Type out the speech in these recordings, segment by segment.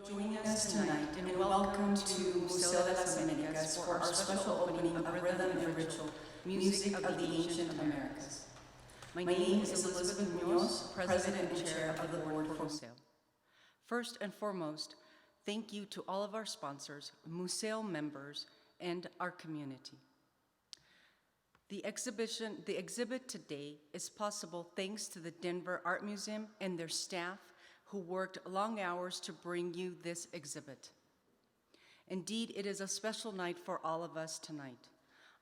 joining us tonight, and welcome to Museo De Las Americas for our special opening of Rhythm and Ritual, Music of the Ancient Americas. My name is Elizabeth Munoz, President and Chair of the Board for Museo. First and foremost, thank you to all of our sponsors, Museo members, and our community. The exhibit today is possible thanks to the Denver Art Museum and their staff who worked long hours to bring you this exhibit. Indeed, it is a special night for all of us tonight.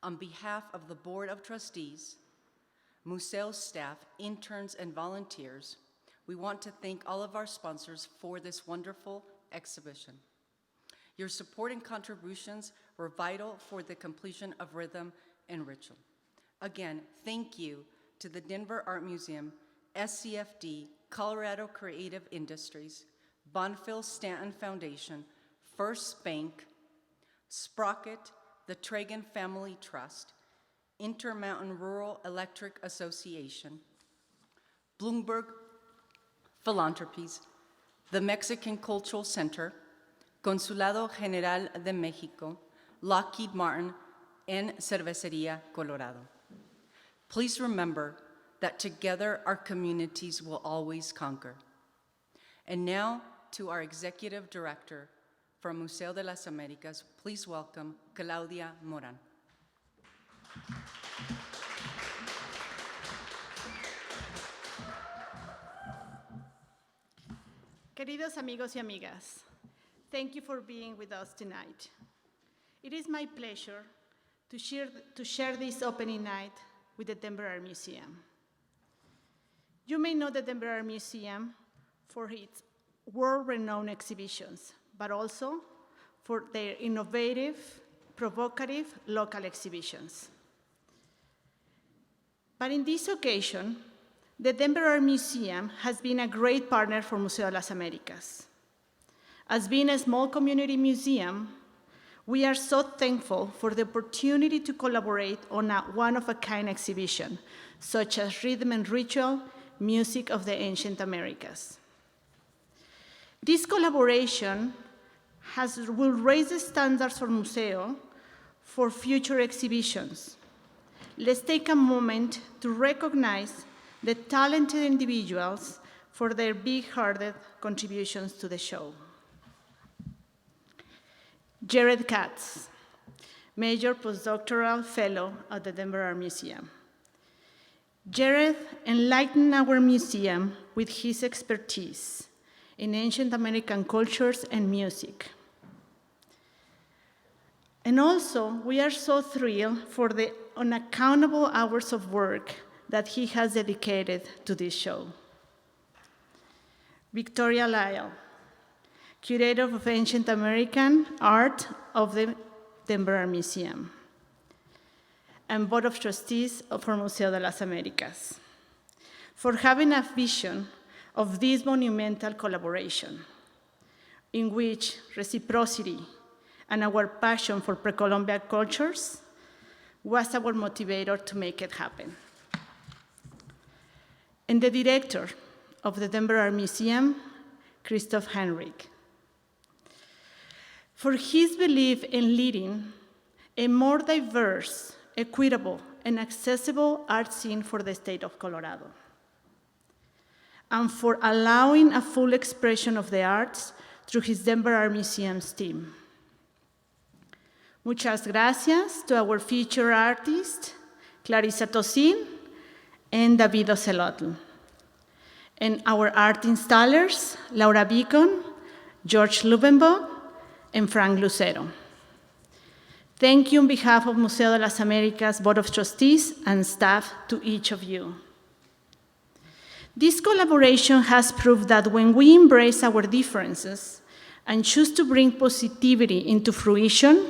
On behalf of the Board of Trustees, Museo staff, interns, and volunteers, we want to thank all of our sponsors for this wonderful exhibition. Your support and contributions were vital for the completion of Rhythm and Ritual. Again, thank you to the Denver Art Museum, SCFD, Colorado Creative Industries, Bonfil Stanton Foundation, First Bank, Sprocket, the Tragan Family Trust, Intermountain Rural Electric Association, Bloomberg Philanthropies, the Mexican Cultural Center, Consulado General de Mexico, Lockheed Martin, and Cervecería Colorado. Please remember that together our communities will always conquer. And now to our Executive Director from Museo de las Americas, please welcome Claudia Moran. Queridos amigos y amigas, thank you for being with us tonight. It is my pleasure to share this opening night with the Denver Art Museum. You may know the Denver Art Museum for its world-renowned exhibitions, but also for their innovative, provocative local exhibitions. But in this occasion, the Denver Art Museum has been a great partner for Museo de las Americas. As being a small community museum, we are so thankful for the opportunity to collaborate on a one-of-a-kind exhibition, such as Rhythm and Ritual, Music of the Ancient Americas. This collaboration will raise the standards for Museo for future exhibitions. Let's take a moment to recognize the talented individuals for their big-hearted contributions to the show. Katz, Major Postdoctoral Fellow at the Denver Art Museum. Jared enlightened our museum with his expertise in ancient American cultures and music. And also, we are so thrilled for the unaccountable hours of work that he has dedicated to this show. Lyall, Curator of Ancient American Art of the Denver Art Museum, and Board of Trustees for Museo de las Americas, for having a vision of this monumental collaboration, in which reciprocity and our passion for pre-Columbian cultures was our motivator to make it happen. And the director of the Denver Art Museum, Christoph Heinrich, for his belief in leading a more diverse, equitable, and accessible art scene for the state of Colorado, and for allowing a full expression of the arts through his Denver Art Museum's team. Muchas gracias to our featured artists, Clarissa Tosin and David Ocelotl, and our art installers, Laura Beacon, George Lubenbog, and Frank Lucero. Thank you on behalf of Museo de las Americas Board of Trustees and staff to each of you. This collaboration has proved that when we embrace our differences and choose to bring positivity into fruition,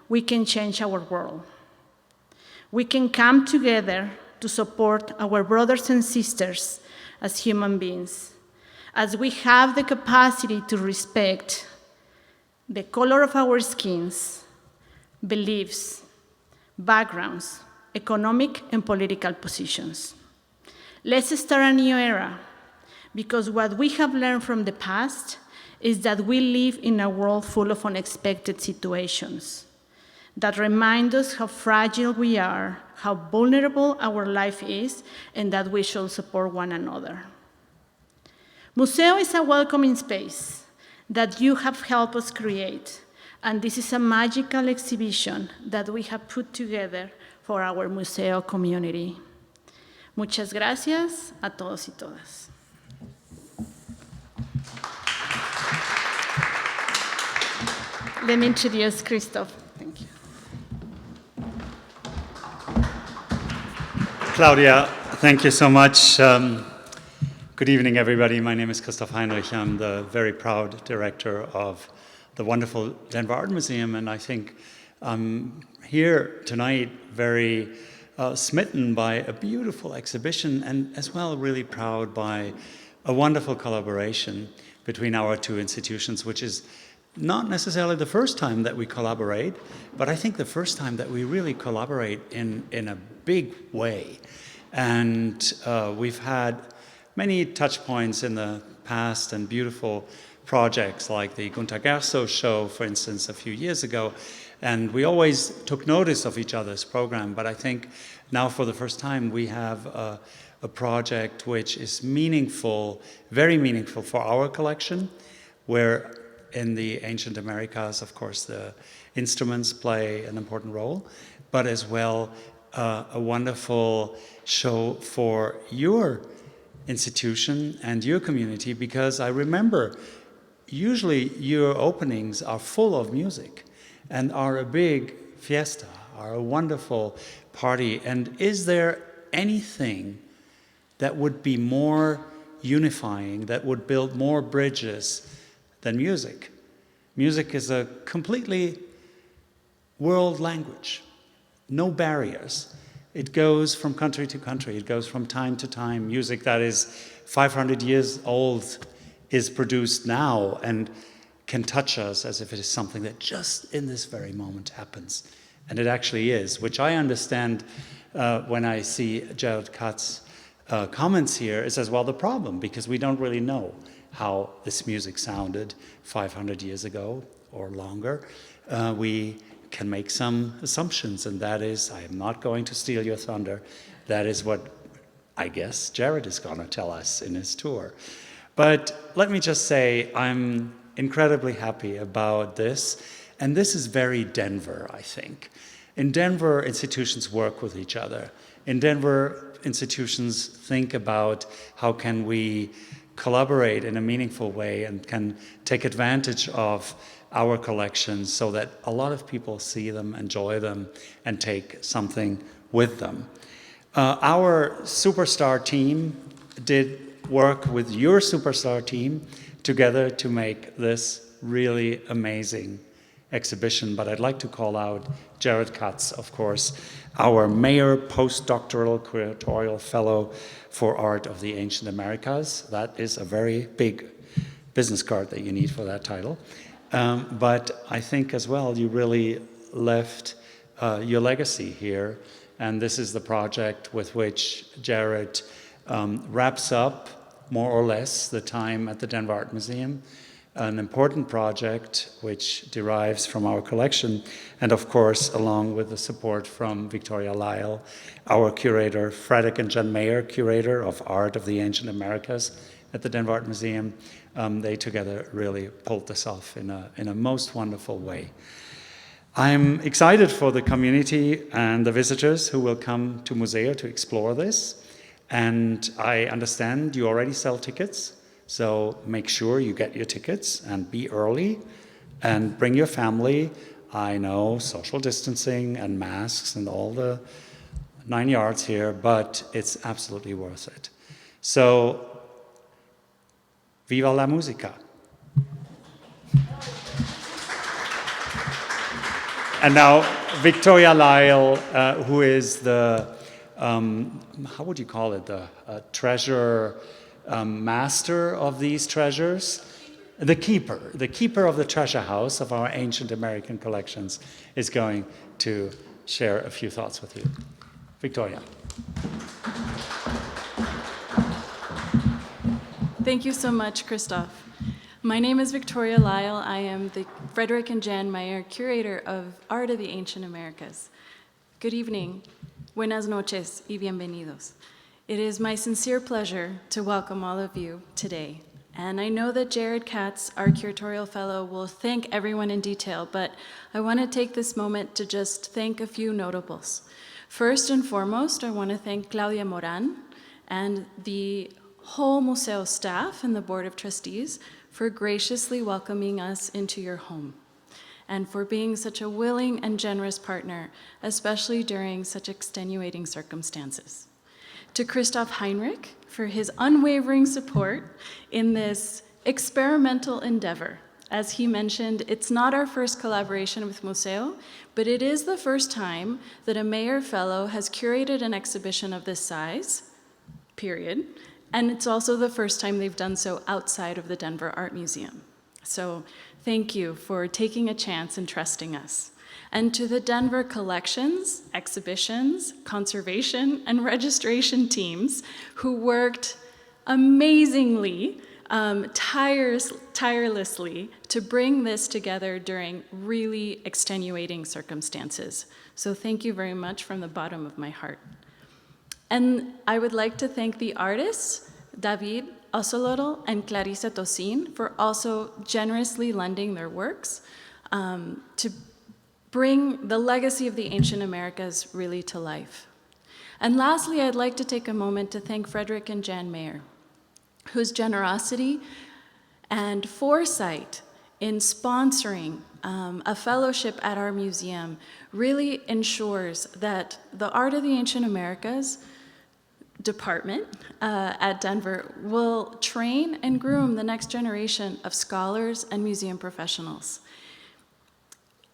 we can change our world. We can come together to support our brothers and sisters as human beings, as we have the capacity to respect the color of our skins, beliefs, backgrounds, economic and political positions. Let's start a new era, because what we have learned from the past is that we live in a world full of unexpected situations that remind us how fragile we are, how vulnerable our life is, and that we should support one another. Museo is a welcoming space that you have helped us create, and this is a magical exhibition that we have put together for our Museo community. Muchas gracias a todos y todas. Let me introduce Christoph. Thank you. Claudia, thank you so much. Good evening, everybody. My name is Christoph Heinrich. I'm the very proud director of the wonderful Denver Art Museum, and I think I'm here tonight very smitten by a beautiful exhibition, and as well really proud by a wonderful collaboration between our two institutions, which is not necessarily the first time that we collaborate, but I think the first time that we really collaborate in a big way. And we've had many touch points in the past and beautiful projects like the Gunter Gerso show, for instance, a few years ago. And we always took notice of each other's program, but I think now for the first time we have a project which is meaningful, very meaningful for our collection, where in the ancient Américas, of course, the instruments play an important role, but as well a wonderful show for your institution and your community, because I remember usually your openings are full of music and are a big fiesta, are a wonderful party. And is there anything that would be more unifying, that would build more bridges than music? Music is a completely world language, no barriers. It goes from country to country, it goes from time to time. Music that is 500 years old is produced now and can touch us as if it is something that just in this very moment happens. And it actually is, which I understand when I see Jared Katz comments here, is as well the problem, because we don't really know how this music sounded 500 years ago or longer. We can make some assumptions, and that is, I am not going to steal your thunder, that is what I guess Jared is going to tell us in his tour. But let me just say, I'm incredibly happy about this, and this is very Denver, I think. In Denver, institutions work with each other. In Denver, institutions think about how can we collaborate in a meaningful way and can take advantage of our collections so that a lot of people see them, enjoy them, and take something with them. Our superstar team did work with your superstar team together to make this really amazing exhibition, but I'd like to call out Jared Katz, of course, our Mayer Postdoctoral Curatorial Fellow for Art of the Ancient Americas. That is a very big business card that you need for that title. But I think as well you really left your legacy here, and this is the project with which Jared wraps up more or less the time at the Denver Art Museum, an important project which derives from our collection, and of course along with the support from Victoria Lyall, our curator, Frederick and John Mayer, curator of Art of the Ancient Americas at the Denver Art Museum. They together really pulled this off in a most wonderful way. I'm excited for the community and the visitors who will come to Museo to explore this. And I understand you already sell tickets, so make sure you get your tickets and be early and bring your family. I know social distancing and masks and all the 9 yards here, but it's absolutely worth it. So, viva la música. And now, Victoria Lyall, who is the, how would you call it, the treasure master of these treasures? The keeper of the treasure house of our ancient American collections is going to share a few thoughts with you. Victoria. Thank you so much, Christoph. My name is Victoria Lyall. I am the Frederick and Jan Meyer Curator of Art of the Ancient Americas. Good evening, buenas noches y bienvenidos. It is my sincere pleasure to welcome all of you today. And I know that Jared Katz, our Curatorial Fellow, will thank everyone in detail, but I want to take this moment to just thank a few notables. First and foremost, I want to thank Claudia Moran and the whole Museo staff and the Board of Trustees for graciously welcoming us into your home and for being such a willing and generous partner, especially during such extenuating circumstances. To Christoph Heinrich for his unwavering support in this experimental endeavor. As he mentioned, it's not our first collaboration with Museo, but it is the first time that a Mayer Fellow has curated an exhibition of this size, period. And it's also the first time they've done so outside of the Denver Art Museum. So thank you for taking a chance and trusting us. And to the Denver collections, exhibitions, conservation, and registration teams who worked amazingly, tirelessly to bring this together during really extenuating circumstances. So thank you very much from the bottom of my heart. And I would like to thank the artists, David Osolotl and Clarissa Tosin, for also generously lending their works to bring the legacy of the ancient Americas really to life. And lastly, I'd like to take a moment to thank Frederick and Jan Meyer, whose generosity and foresight in sponsoring a fellowship at our museum really ensures that the Art of the Ancient Americas department at Denver will train and groom the next generation of scholars and museum professionals.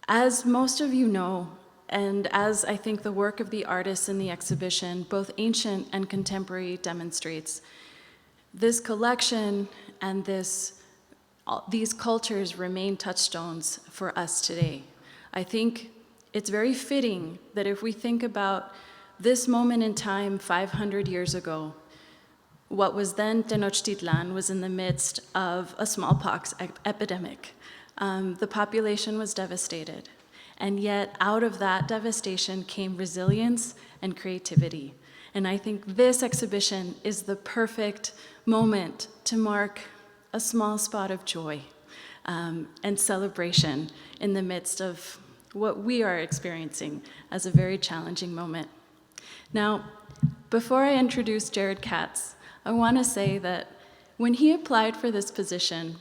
As most of you know, and as I think the work of the artists in the exhibition, both ancient and contemporary, demonstrates, this collection and these cultures remain touchstones for us today. I think it's very fitting that if we think about this moment in time 500 years ago, what was then Tenochtitlan was in the midst of a smallpox epidemic. The population was devastated, and yet out of that devastation came resilience and creativity. And I think this exhibition is the perfect moment to mark a small spot of joy and celebration in the midst of what we are experiencing as a very challenging moment. Now, before I introduce Jared Katz, I want to say that when he applied for this position,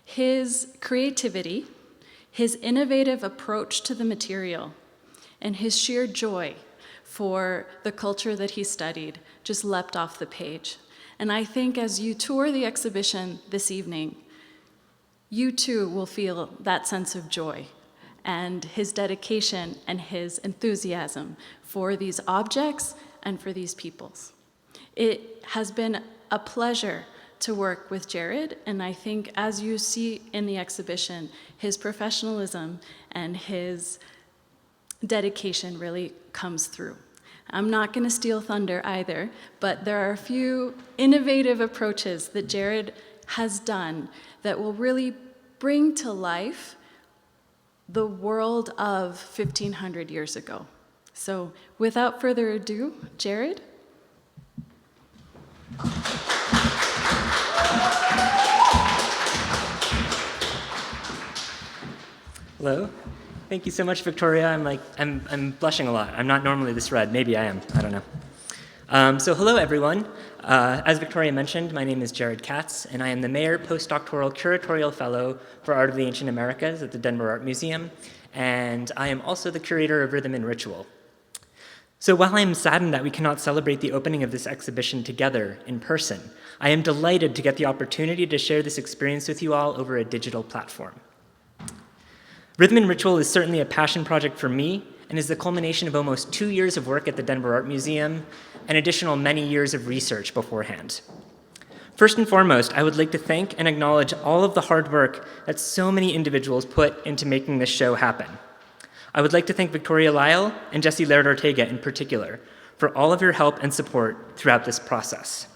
his creativity, his innovative approach to the material, and his sheer joy for the culture that he studied just leapt off the page. And I think as you tour the exhibition this evening, you too will feel that sense of joy and his dedication and his enthusiasm for these objects and for these peoples. It has been a pleasure to work with Jared, and I think as you see in the exhibition, his professionalism and his dedication really comes through. I'm not going to steal thunder either, but there are a few innovative approaches that Jared has done that will really bring to life the world of 1,500 years ago. So without further ado, Jared. Hello. Thank you so much, Victoria. I'm blushing a lot. I'm not normally this red. Maybe I am. I don't know. So hello, everyone. As Victoria mentioned, my name is Jared Katz, and I am the Mayer Postdoctoral Curatorial Fellow for Art of the Ancient Americas at the Denver Art Museum, and I am also the Curator of Rhythm and Ritual. So while I am saddened that we cannot celebrate the opening of this exhibition together in person, I am delighted to get the opportunity to share this experience with you all over a digital platform. Rhythm and Ritual is certainly a passion project for me and is the culmination of almost 2 years of work at the Denver Art Museum and additional many years of research beforehand. First and foremost, I would like to thank and acknowledge all of the hard work that so many individuals put into making this show happen. I would like to thank Victoria Lyall and Jesse Laird-Ortega in particular for all of your help and support throughout this process.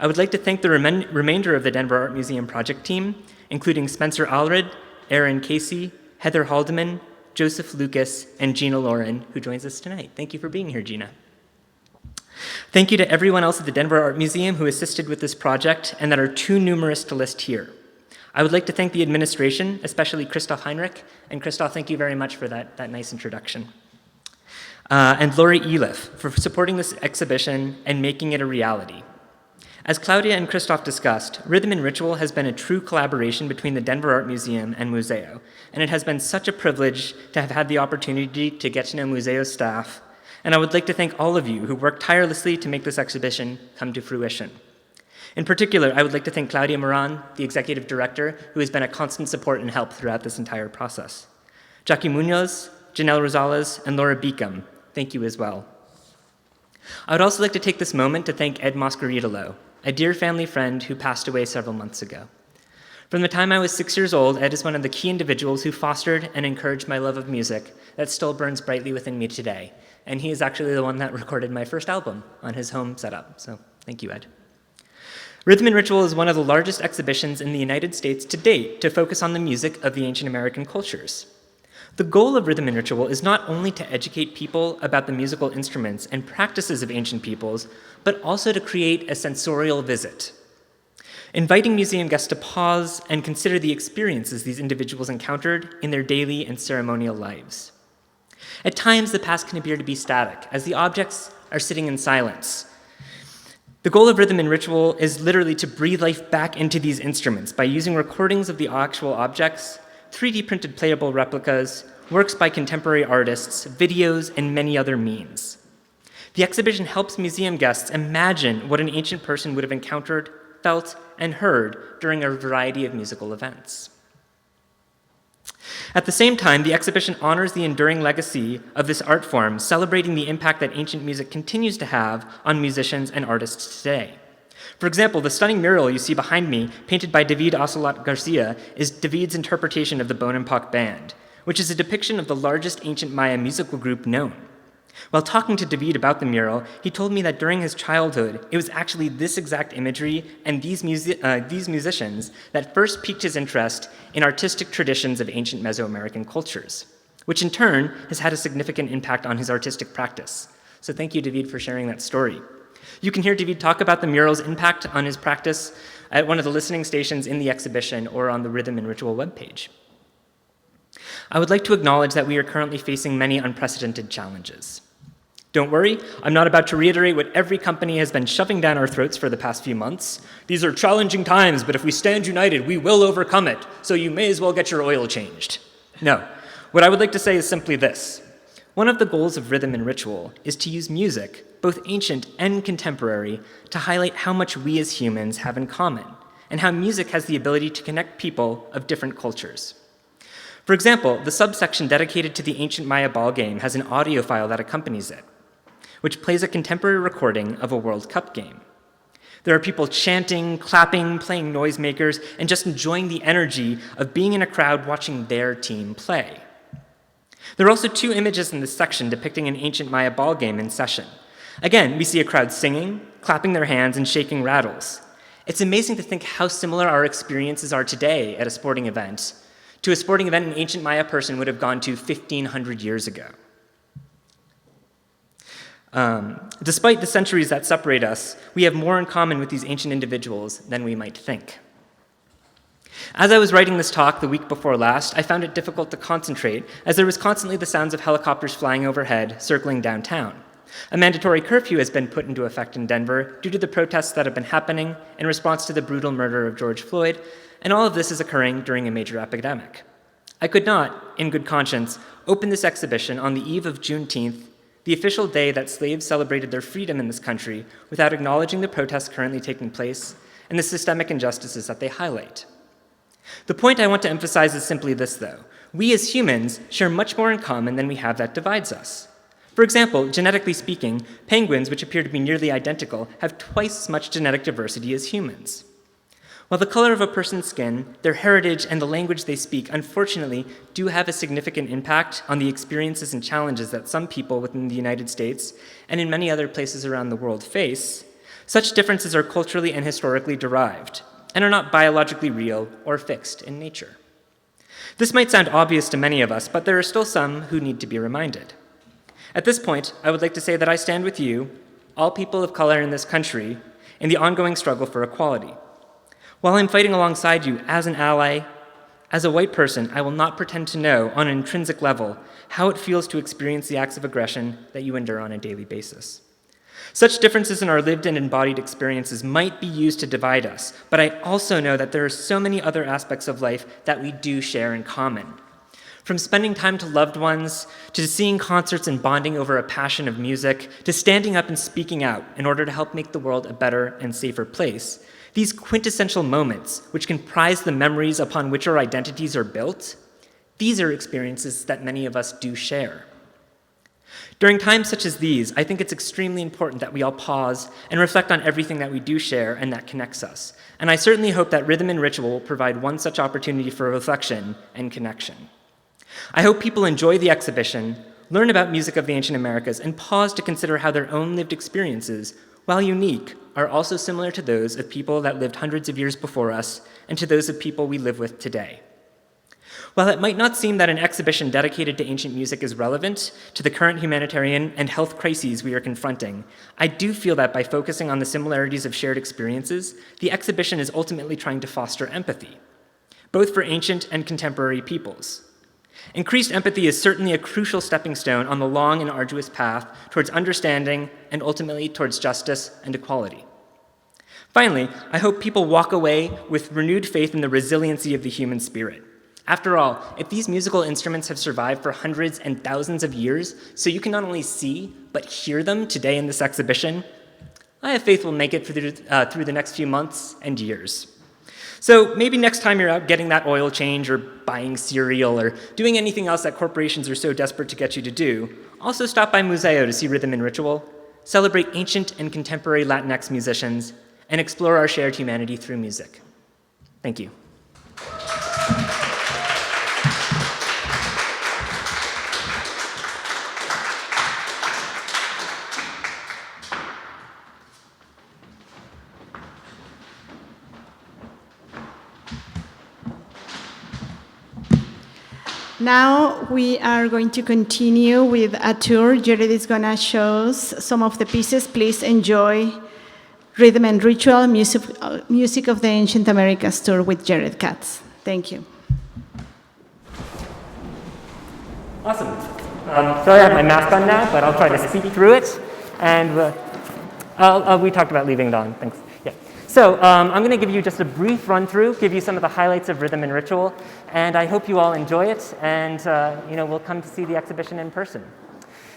I would like to thank the remainder of the Denver Art Museum project team, including Spencer Allred, Aaron Casey, Heather Haldeman, Joseph Lucas, and Gina Lauren, who joins us tonight. Thank you for being here, Gina. Thank you to everyone else at the Denver Art Museum who assisted with this project and that are too numerous to list here. I would like to thank the administration, especially Christoph Heinrich. And Christoph, thank you very much for that nice introduction. And Lori Eliff for supporting this exhibition and making it a reality. As Claudia and Christoph discussed, Rhythm and Ritual has been a true collaboration between the Denver Art Museum and Museo, and it has been such a privilege to have had the opportunity to get to know Museo's staff, and I would like to thank all of you who worked tirelessly to make this exhibition come to fruition. In particular, I would like to thank Claudia Moran, the executive director, who has been a constant support and help throughout this entire process. Jackie Munoz, Janelle Rosales, and Laura Beacom, thank you as well. I would also like to take this moment to thank Ed Moscaritolo, a dear family friend who passed away several months ago. From the time I was 6 years old, Ed is one of the key individuals who fostered and encouraged my love of music that still burns brightly within me today. And he is actually the one that recorded my first album on his home setup. So thank you, Ed. Rhythm and Ritual is one of the largest exhibitions in the United States to date to focus on the music of the ancient American cultures. The goal of Rhythm and Ritual is not only to educate people about the musical instruments and practices of ancient peoples, but also to create a sensorial visit, inviting museum guests to pause and consider the experiences these individuals encountered in their daily and ceremonial lives. At times, the past can appear to be static, as the objects are sitting in silence. The goal of Rhythm and Ritual is literally to breathe life back into these instruments by using recordings of the actual objects, 3D printed playable replicas, works by contemporary artists, videos, and many other means. The exhibition helps museum guests imagine what an ancient person would have encountered, felt, and heard during a variety of musical events. At the same time, the exhibition honors the enduring legacy of this art form, celebrating the impact that ancient music continues to have on musicians and artists today. For example, the stunning mural you see behind me, painted by David Ocelot Garcia, is David's interpretation of the Bonampak Band, which is a depiction of the largest ancient Maya musical group known. While talking to David about the mural, he told me that during his childhood, it was actually this exact imagery and these musicians that first piqued his interest in artistic traditions of ancient Mesoamerican cultures, which in turn has had a significant impact on his artistic practice. So thank you, David, for sharing that story. You can hear David talk about the mural's impact on his practice at one of the listening stations in the exhibition or on the Rhythm and Ritual webpage. I would like to acknowledge that we are currently facing many unprecedented challenges. Don't worry, I'm not about to reiterate what every company has been shoving down our throats for the past few months. These are challenging times, but if we stand united, we will overcome it, so you may as well get your oil changed. No, what I would like to say is simply this. One of the goals of Rhythm and Ritual is to use music, both ancient and contemporary, to highlight how much we as humans have in common, and how music has the ability to connect people of different cultures. For example, the subsection dedicated to the ancient Maya ball game has an audio file that accompanies it, which plays a contemporary recording of a World Cup game. There are people chanting, clapping, playing noisemakers, and just enjoying the energy of being in a crowd watching their team play. There are also two images in this section depicting an ancient Maya ball game in session. Again, we see a crowd singing, clapping their hands, and shaking rattles. It's amazing to think how similar our experiences are today at a sporting event to a sporting event an ancient Maya person would have gone to 1,500 years ago. Despite the centuries that separate us, we have more in common with these ancient individuals than we might think. As I was writing this talk the week before last, I found it difficult to concentrate as there was constantly the sounds of helicopters flying overhead, circling downtown. A mandatory curfew has been put into effect in Denver due to the protests that have been happening in response to the brutal murder of George Floyd, and all of this is occurring during a major epidemic. I could not, in good conscience, open this exhibition on the eve of Juneteenth, the official day that slaves celebrated their freedom in this country, without acknowledging the protests currently taking place and the systemic injustices that they highlight. The point I want to emphasize is simply this, though. We as humans share much more in common than we have that divides us. For example, genetically speaking, penguins, which appear to be nearly identical, have twice as much genetic diversity as humans. While the color of a person's skin, their heritage, and the language they speak, unfortunately, do have a significant impact on the experiences and challenges that some people within the United States and in many other places around the world face, Such differences are culturally and historically derived, and are not biologically real or fixed in nature. This might sound obvious to many of us, but there are still some who need to be reminded. At this point, I would like to say that I stand with you, all people of color in this country, in the ongoing struggle for equality. While I'm fighting alongside you as an ally, as a white person, I will not pretend to know on an intrinsic level how it feels to experience the acts of aggression that you endure on a daily basis. Such differences in our lived and embodied experiences might be used to divide us, but I also know that there are so many other aspects of life that we do share in common. From spending time to loved ones, to seeing concerts and bonding over a passion of music, to standing up and speaking out in order to help make the world a better and safer place, these quintessential moments, which comprise the memories upon which our identities are built, these are experiences that many of us do share. During times such as these, I think it's extremely important that we all pause and reflect on everything that we do share and that connects us. And I certainly hope that Rhythm and Ritual will provide one such opportunity for reflection and connection. I hope people enjoy the exhibition, learn about music of the ancient Americas, and pause to consider how their own lived experiences, while unique, are also similar to those of people that lived hundreds of years before us and to those of people we live with today. While it might not seem that an exhibition dedicated to ancient music is relevant to the current humanitarian and health crises we are confronting, I do feel that by focusing on the similarities of shared experiences, the exhibition is ultimately trying to foster empathy, both for ancient and contemporary peoples. Increased empathy is certainly a crucial stepping stone on the long and arduous path towards understanding and ultimately towards justice and equality. Finally, I hope people walk away with renewed faith in the resiliency of the human spirit. After all, if these musical instruments have survived for hundreds and thousands of years, so you can not only see, but hear them today in this exhibition, I have faith we'll make it through the next few months and years. So maybe next time you're out getting that oil change or buying cereal or doing anything else that corporations are so desperate to get you to do, also stop by Museo to see Rhythm and Ritual, celebrate ancient and contemporary Latinx musicians, and explore our shared humanity through music. Thank you. Now we are going to continue with a tour. Jared is going to show us some of the pieces. Please enjoy Rhythm and Ritual, Music of the Ancient Americas tour with Jared Katz. Thank you. Awesome. Sorry I have my mask on now, but I'll try to speak through it. And we talked about leaving it on. Thanks. Yeah. So I'm going to give you just a brief run through, give you some of the highlights of Rhythm and Ritual, and I hope you all enjoy it, and we'll come to see the exhibition in person.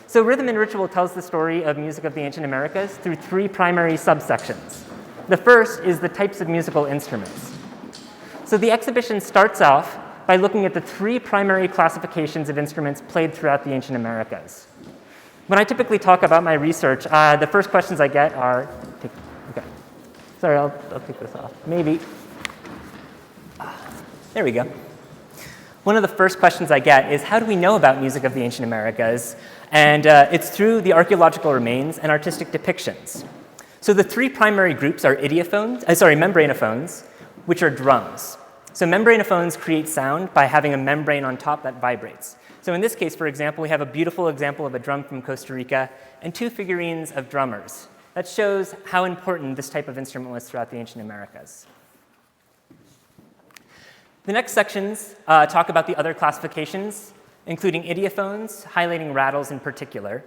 So Rhythm and Ritual tells the story of music of the ancient Americas through three primary subsections. The first is the types of musical instruments. So the exhibition starts off by looking at the three primary classifications of instruments played throughout the ancient Americas. When I typically talk about my research, the first questions I get are, okay, sorry, I'll take this off, maybe. There we go. One of the first questions I get is, how do we know about music of the ancient Americas? And it's through the archaeological remains and artistic depictions. So the three primary groups are membranophones, which are drums. So membranophones create sound by having a membrane on top that vibrates. So in this case, for example, we have a beautiful example of a drum from Costa Rica and two figurines of drummers. That shows how important this type of instrument was throughout the ancient Americas. The next sections talk about the other classifications, including idiophones, highlighting rattles in particular.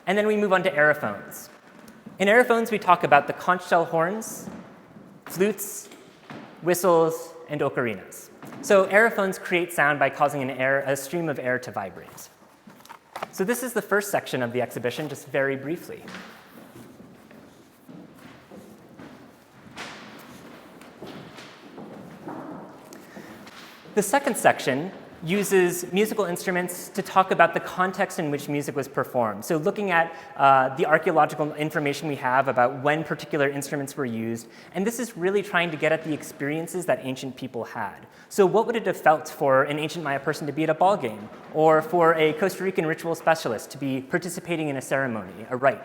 And then we move on to aerophones. In aerophones, we talk about the conch shell horns, flutes, whistles, and ocarinas. So aerophones create sound by causing a stream of air to vibrate. So this is the first section of the exhibition, just very briefly. The second section uses musical instruments to talk about the context in which music was performed. So looking at the archaeological information we have about when particular instruments were used, and this is really trying to get at the experiences that ancient people had. So what would it have felt for an ancient Maya person to be at a ball game, or for a Costa Rican ritual specialist to be participating in a ceremony, a rite?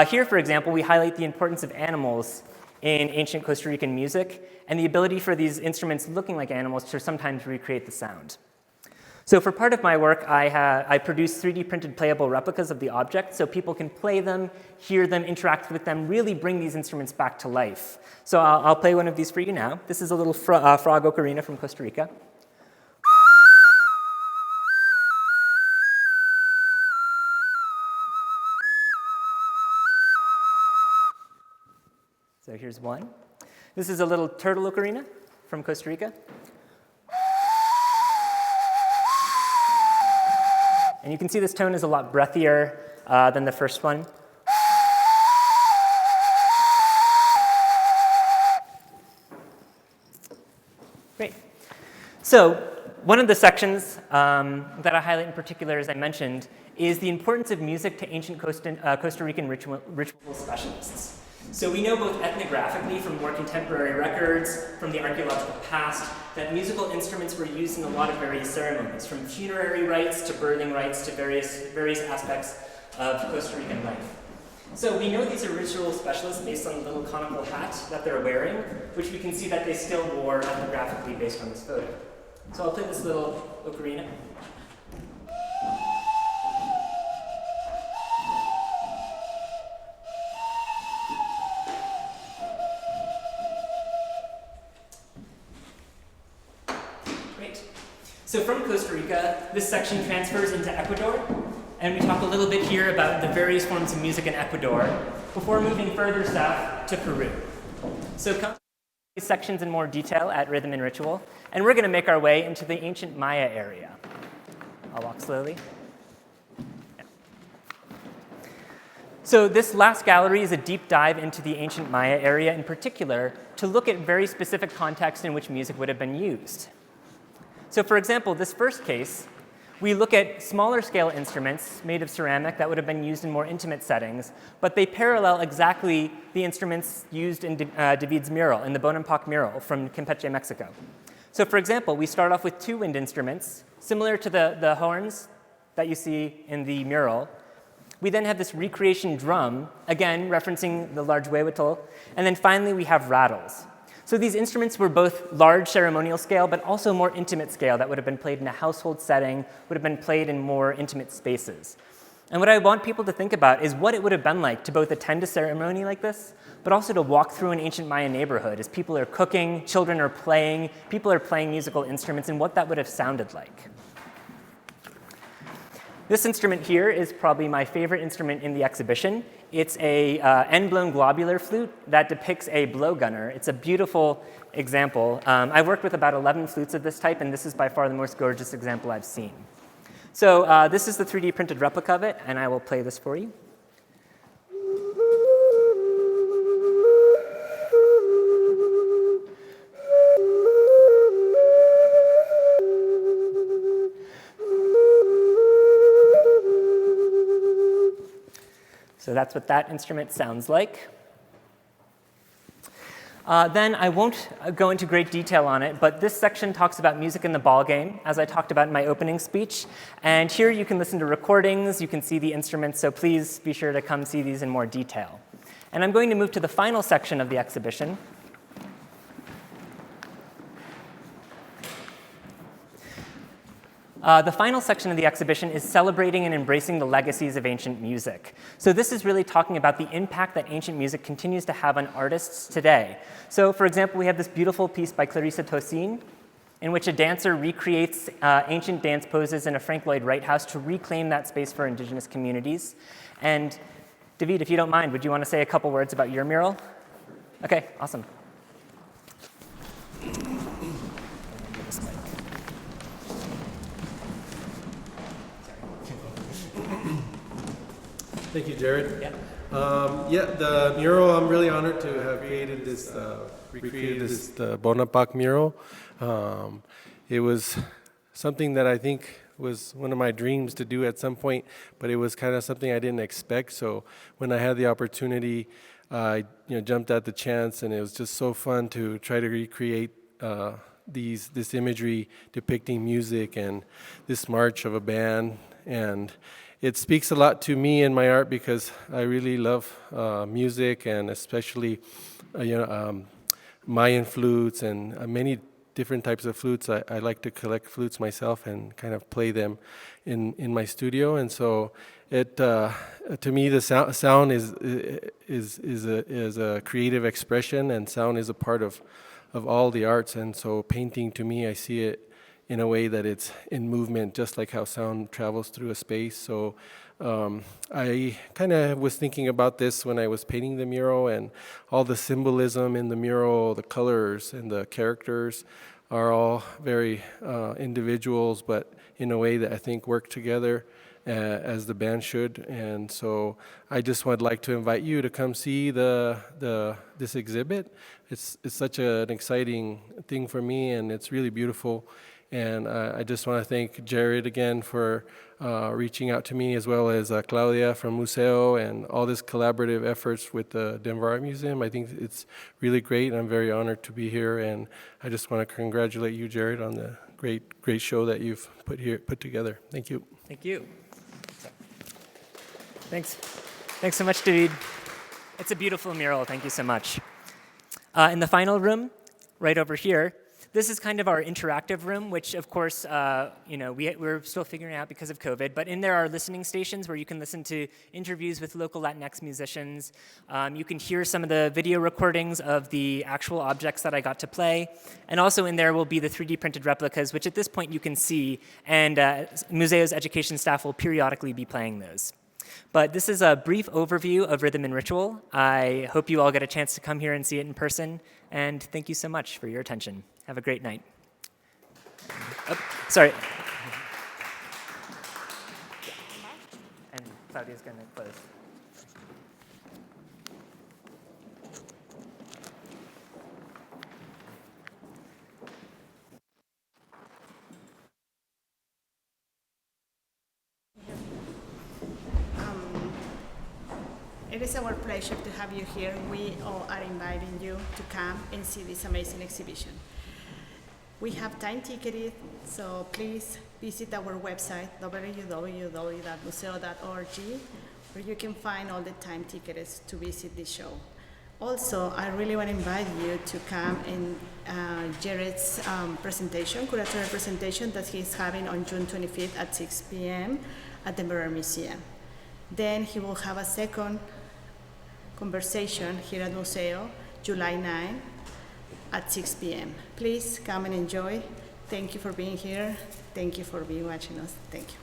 Here, for example, we highlight the importance of animals in ancient Costa Rican music and the ability for these instruments looking like animals to sometimes recreate the sound. So for part of my work, I produced 3D printed playable replicas of the object so people can play them, hear them, interact with them, really bring these instruments back to life. So I'll play one of these for you now. This is a little frog ocarina from Costa Rica. So here's one. This is a little turtle ocarina from Costa Rica. And you can see this tone is a lot breathier than the first one. Great. So one of the sections that I highlight in particular, as I mentioned, is the importance of music to ancient Costa Rican ritual specialists. So we know both ethnographically from more contemporary records, from the archaeological past, that musical instruments were used in a lot of various ceremonies, from funerary rites to birthing rites to various aspects of Costa Rican life. So we know these are ritual specialists based on the little conical hat that they're wearing, which we can see that they still wore ethnographically based on this photo. So I'll play this little ocarina. So from Costa Rica, this section transfers into Ecuador, and we talk a little bit here about the various forms of music in Ecuador before moving further south to Peru. So come to these sections in more detail at Rhythm and Ritual, and we're going to make our way into the ancient Maya area. I'll walk slowly. Yeah. So this last gallery is a deep dive into the ancient Maya area in particular to look at very specific contexts in which music would have been used. So for example, this first case, we look at smaller scale instruments made of ceramic that would have been used in more intimate settings, but they parallel exactly the instruments used in David's mural, in the Bonampak mural from Campeche, Mexico. So for example, we start off with two wind instruments, similar to the horns that you see in the mural. We then have this recreation drum, again referencing the large huehuetl, and then finally we have rattles. So these instruments were both large ceremonial scale, but also more intimate scale that would have been played in a household setting, would have been played in more intimate spaces. And what I want people to think about is what it would have been like to both attend a ceremony like this, but also to walk through an ancient Mayan neighborhood as people are cooking, children are playing, people are playing musical instruments, and what that would have sounded like. This instrument here is probably my favorite instrument in the exhibition. It's a end-blown globular flute that depicts a blowgunner. It's a beautiful example. I've worked with about 11 flutes of this type, and this is by far the most gorgeous example I've seen. So this is the 3D printed replica of it, and I will play this for you. So that's what that instrument sounds like. Then I won't go into great detail on it, but this section talks about music in the ball game, as I talked about in my opening speech. And here you can listen to recordings, you can see the instruments, so please be sure to come see these in more detail. And I'm going to move to the final section of the exhibition. The final section of the exhibition is celebrating and embracing the legacies of ancient music. So this is really talking about the impact that ancient music continues to have on artists today. So for example, we have this beautiful piece by Clarissa Tosin, in which a dancer recreates ancient dance poses in a Frank Lloyd Wright house to reclaim that space for indigenous communities. And David, if you don't mind, would you want to say a couple words about your mural? Okay, awesome. Thank you, Jared. Yeah. The mural, I'm really honored to have created this, recreated this Bonampak mural. It was something that I think was one of my dreams to do at some point, but it was kind of something I didn't expect. So when I had the opportunity, I jumped at the chance, and it was just so fun to try to recreate this imagery depicting music and this march of a band. And it speaks a lot to me in my art because I really love music, and especially Mayan flutes and many different types of flutes. I like to collect flutes myself and kind of play them in my studio, and so it to me the sound is a creative expression, and sound is a part of all the arts. And so painting, to me, I see it in a way that it's in movement, just like how sound travels through a space. So I kind of was thinking about this when I was painting the mural, and all the symbolism in the mural, the colors and the characters are all very individuals, but in a way that I think work together as the band should. And so I just would like to invite you to come see this exhibit. It's such an exciting thing for me, and it's really beautiful. And I just want to thank Jared again for reaching out to me, as well as Claudia from Museo, and all this collaborative efforts with the Denver Art Museum. I think it's really great, and I'm very honored to be here. And I just want to congratulate you, Jared, on the great show that you've put together. Thank you. Thank you. Thanks so much, David. It's a beautiful mural. Thank you so much. In the final room, right over here, this is kind of our interactive room, which, of course, we're still figuring out because of COVID. But in there are listening stations where you can listen to interviews with local Latinx musicians. You can hear some of the video recordings of the actual objects that I got to play. And also in there will be the 3D printed replicas, which at this point you can see. And Museo's education staff will periodically be playing those. But this is a brief overview of Rhythm and Ritual. I hope you all get a chance to come here and see it in person. And thank you so much for your attention. Have a great night. Oh, sorry. And Claudia's going to close. It is our pleasure to have you here. We all are inviting you to come and see this amazing exhibition. We have time ticketed, so please visit our website, www.museo.org, where you can find all the time tickets to visit the show. Also, I really want to invite you to come in Jared's presentation, Curatorial presentation that he's having on June 25th at 6 p.m. at the Moran Museum. Then he will have a second conversation here at Museo, July 9 at 6 p.m. Please come and enjoy. Thank you for being here. Thank you for watching us. Thank you.